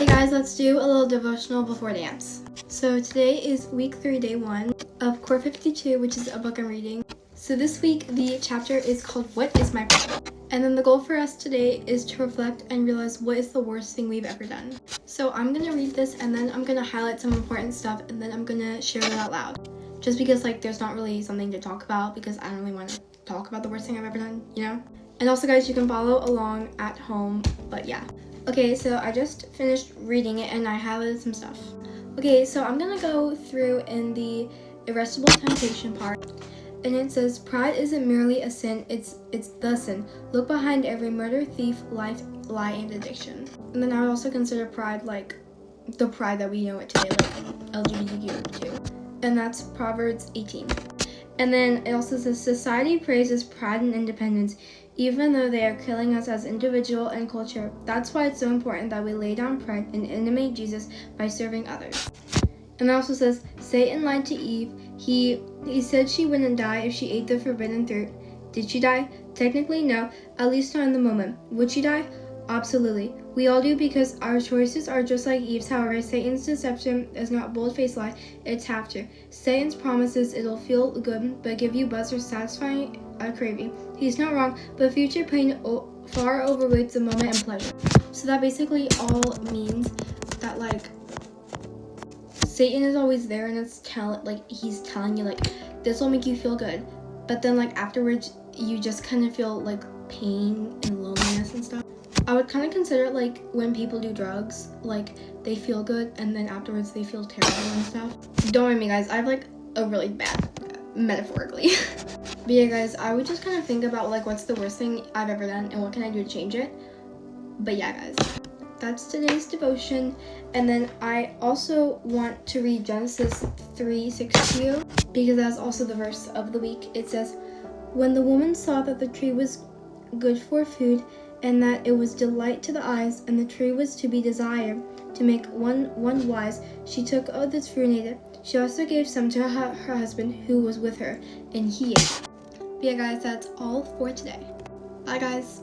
Hey guys, let's do a little devotional before dance. So today is week 3, day 1 of Core 52, which is a book I'm reading. So this week, the chapter is called What is My Pride? And then the goal for us today is to reflect and realize what is the worst thing we've ever done. So I'm going to read this and then I'm going to highlight some important stuff and then I'm going to share it out loud. Just because there's not really something to talk about because I don't really want to talk about the worst thing I've ever done, you know? And also guys, you can follow along at home, but yeah. Okay, so I just finished reading it and I highlighted some stuff. Okay, so I'm gonna go through in the irresistible temptation part. And it says, pride isn't merely a sin, it's the sin. Look behind every murder, thief, life, lie, and addiction. And then I would also consider pride like the pride that we know it today, like LGBTQ2. And that's Proverbs 18. And then it also says, society praises pride and independence, even though they are killing us as individual and culture. That's why it's so important that we lay down pride and imitate Jesus by serving others. And it also says, Satan lied to Eve. He said she wouldn't die if she ate the forbidden fruit. Did she die? Technically, no, at least not in the moment. Would she die? Absolutely. We all do because our choices are just like Eve's. However, Satan's deception is not bold-faced lie, it's half-truth. Satan's promises it'll feel good, but give you buzz or satisfying a craving. He's not wrong, but future pain far overweights the moment and pleasure. So that basically all means that Satan is always there and he's telling you this will make you feel good, but then afterwards you just kind of feel pain and loneliness and stuff. I would kind of consider it when people do drugs, they feel good and then afterwards they feel terrible and stuff. Don't mind me guys, I have a really bad metaphorically. But yeah guys, I would just kind of think about what's the worst thing I've ever done and what can I do to change it. But yeah guys, that's today's devotion. And then I also want to read Genesis 3:6 to you because that's also the verse of the week. It says, when the woman saw that the tree was good for food and that it was delight to the eyes and the tree was to be desired to make one wise, she took of its fruit and ate it. She also gave some to her husband who was with her, and he ate. But yeah guys, that's all for today. Bye guys.